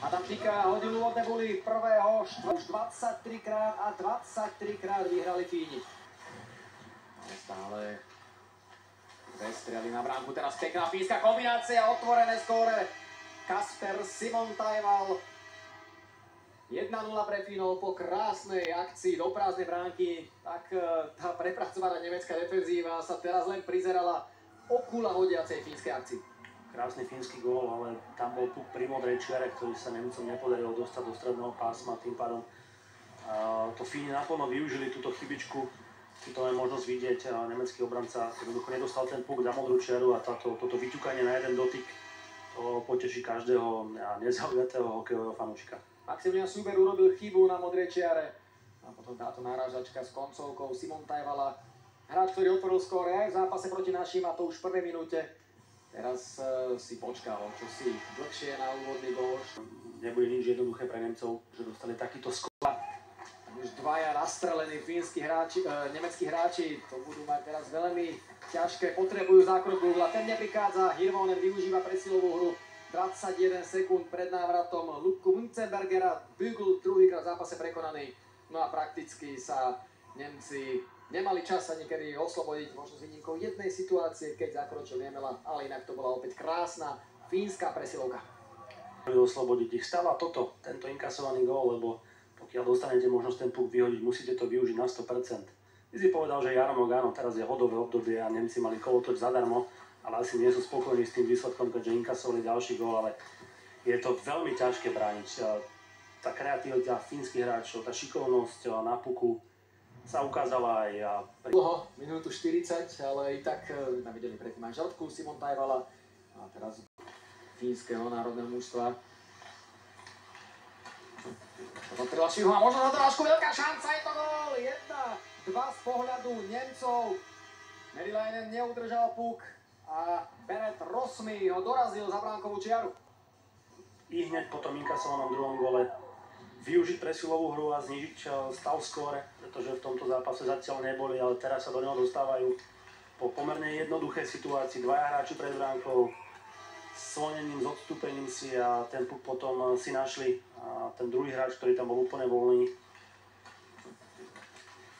Adam Tika hodil úvodné buly prvého, už 23 krát a 23 krát vyhrali Fíni. Ale stále dve strely na bránku, teraz pekná fínska kombinácia, otvorené skóre. Kasper Simontajval. 1-0 pre Fínov po krásnej akcii do prázdnej bránky. Tak tá prepracovaná nemecká defenzíva sa teraz len prizerala okula hodiacej fínskej akcii. Krásny fínsky gól, ale tam bol puk pri modrej čiare, ktorý sa Nemcom nepodarilo dostať do stredného pásma, tým pádom to Fíni naplno využili túto chybičku. Tu to je možnosť vidieť, nemecký obranca jednoducho nedostal ten puk za modrú čiaru a toto vyťukanie na jeden dotyk to poteší každého nezaujatého hokejového fanúšika. Maximilian Suber urobil chybu na modrej čiare a potom táto náražačka s koncovkou Simontajvala. Hráč, ktorý otvoril skóre aj v zápase proti našim, a to už v prvej minúte. Teraz si počkal čosi dlhšie na úvodný gól. Nebude nič jednoduché pre Nemcov, že dostali takýto skór. Už dvaja nastrelení nemeckí hráči, to budú mať teraz veľmi ťažké, potrebujú zákrok Google. Ten neprichádza, Hirvonen využíva presilovú hru. 21 sekúnd pred návratom Luku Münzenbergera, Bügl druhýkrát v zápase prekonaný. No a prakticky sa Nemci nemali čas sa niekedy oslobodiť, možno s výnimkou jednej situácie, keď zakročil Niemela, ale inak to bola opäť krásna fínska presilovka. Oslobodiť ich stáva tento inkasovaný gól, lebo pokiaľ dostanete možnosť ten puk vyhodiť, musíte to využiť na 100%. Ty si povedal, že Jaromír, áno, teraz je hodové obdobie a Nemci mali kolotoč zadarmo, ale asi nie sú spokojní s tým výsledkom, keďže inkasovali ďalší gól, ale je to veľmi ťažké brániť. Tá kreativita fínskych hráčov, tá šikovnosť na puku sa ukázala aj dlho, minútu 40, ale i tak tam videli predtým aj žrtku Simontajvala a teraz fínskeho národného mužstva. Toto prilačí ho a možno na drážku veľká šanca, je to gól! 1-2 z pohľadu Nemcov. Meriläinen neudržal puk a Bennett Rosmi ho dorazil za bránkovú čiaru. I hneď po tom inkasovanom druhom gole využiť presilovú hru a znižiť stav skóre, pretože v tomto zápase zatiaľ neboli, ale teraz sa do neho dostávajú po pomerne jednoduchej situácii. Dvaja hráči pred bránkou s svonením, s odstúpením si a ten puk potom si našli. A ten druhý hráč, ktorý tam bol úplne voľný,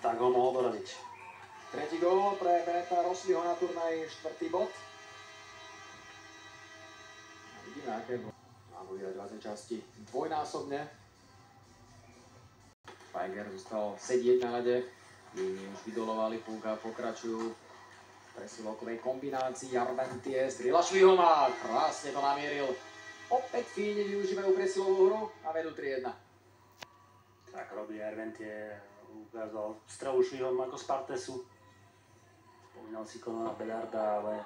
tak ho mohol doraziť. Tretí gól pre Bennetta Rosmiho na turnaji, 4. bod. A vidíme, aké má vyhrať v vlastnej časti dvojnásobne. Feiger zostal sedieť na ľade, Fíni už vydolovali puk a pokračujú v presilovkovej kombinácii. Arventie strieľa Švihoma, krásne to namieril. Opäť Fíni využívajú presilovú hru a vedú 3-1. Tak robí Arventie, ukázal strelu Švihom ako z Partesu. Spomínal si Konora Bedarda, ale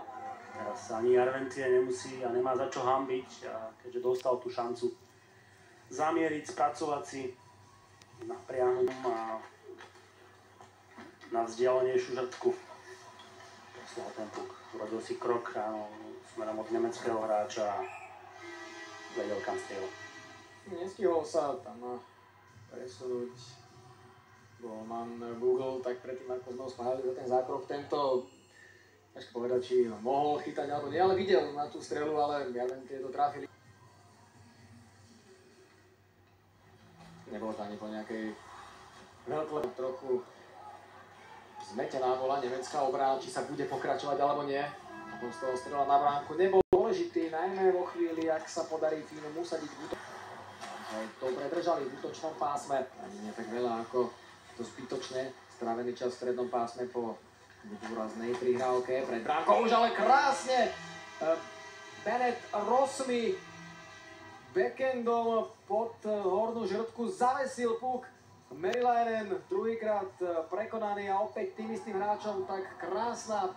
teraz ani Arventie nemusí a nemá za čo hanbiť, keďže dostal tú šancu zamieriť, spracovať si na priamom a na vzdialenejšiu žrtku. Poslal ten puk, urobil si krok smerom od nemeckého hráča a vedel kam strieľať. Nestihol sa tam presunúť golman Google, tak predtým ako znovu spáhali za ten zákrok. Tento, ťažko povedať, či mohol chytať alebo nie, ale videl na tú strelu, ale ja len tieto trafili. Nebolo to ani po nejakej veľkej, trochu zmetená bola nemecká obrana, či sa bude pokračovať alebo nie. Potom z toho strela na bránku nebol dôležitý, najmä vo chvíli, ak sa podarí Fínom usadiť v útočnom. Dobre držali v útočnom pásme, ani nie tak veľa ako to zbytočné strávený čas v strednom pásme po dôraznej prihrávke. Pred bránkou už ale krásne Bennett Rosmi backendom pod hornú žrtku zavesil puk. Meriläinen druhýkrát prekonaný a opäť tým istým hráčom, tak krásna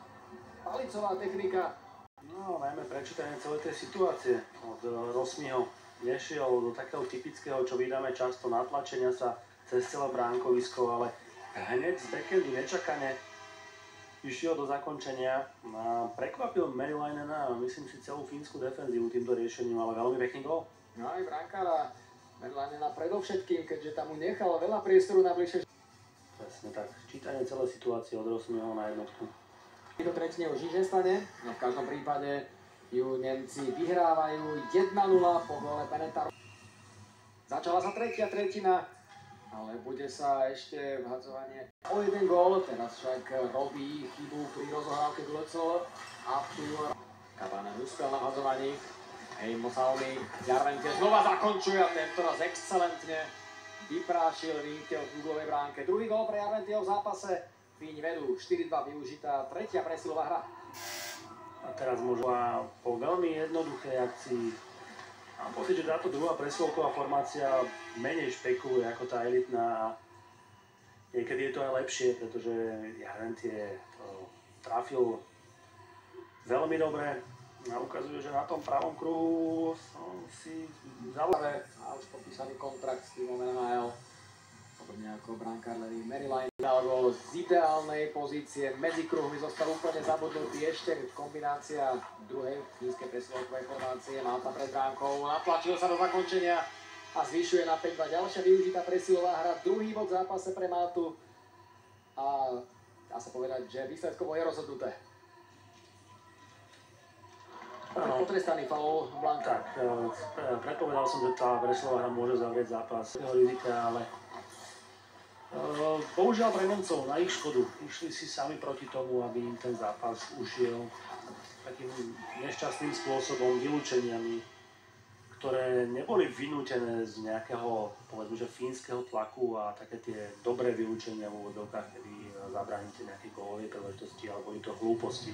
palicová technika. No, najmä prečítanie celej tej situácie od Rosmiho nešiel do takého typického, čo vydáme často, natlačenia sa cez celé bránkovisko, ale hneď z backendu nečakane išiel do zakončenia a prekvapil Meriläinena a myslím si celú fínsku defenzívu týmto riešením, ale veľmi pekný gól. No aj brankára Meriläinena predovšetkým, keďže tam mu nechal veľa priestoru na bližšie. Presne tak, čítanie celej situácie od Rosmiho na jednotku. Do tretine už nič nestane, no v každom prípade ju Nemci vyhrávajú 1-0 po góle Bennetta. Začala sa tretia tretina, ale bude sa ešte vhadzovanie o jeden gól. Teraz však robí chybu pri rozohrávke Gulecol a tu Kabana úspel na vhadzovaní. Heimo Salmi, Jarventie znova zakončuje a tento raz excelentne vyprášil Vinke v Googlovej bránke. Druhý gól pre Jarventieho v zápase. Fíni vedú 4-2 využitá, tretia presilová hra. A teraz môžu po veľmi jednoduchej akcii. Mám pocit, že táto druhá presilovková formácia menej špekuluje ako tá elitná. Niekedy je to aj lepšie, pretože Jarventie trafil veľmi dobre a ukazuje, že na tom pravom kruhu si zaujímavé a už podpísaný kontrakt s týmom NHL. Podobne ako brankár Larry Maryline dal gól z ideálnej pozície. Medzi kruhmi zostal úplne zabudnutý. Ešte kombinácia druhej fínskej presilovkovej formácie. Mal tam pred bránkou, natlačil sa do zakončenia a zvyšuje na 5-2. Ďalšia využitá presilová hra. Druhý bod v zápase pre Maltu. A dá sa povedať, že výsledkovo je rozhodnuté. Potrestaný faul Blanka. Tak, predpovedal som, že tá presilová hra môže zavrieť zápas. Rizika, ale bohužiaľ pre Nemcov na ich škodu. Išli si sami proti tomu, aby im ten zápas ušiel takým nešťastným spôsobom, vylúčeniami, ktoré neboli vynútené z nejakého, povedzme, že fínskeho tlaku a také tie dobré vylúčenia v úvodzovkách, kedy zabránite nejaké gólovej príležitosti alebo boli to hlúposti.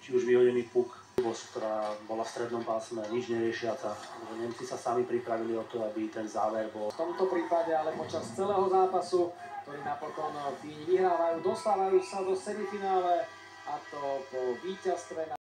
Či už vyhodený puk, ktorá bola v strednom pásme, nič neriešiaca. Nemci sa sami pripravili o to, aby ten záver bol. V tomto prípade ale počas celého zápasu, ktorý napokon Fíni vyhrávajú, dostávajú sa do semifinále a to po víťazstve na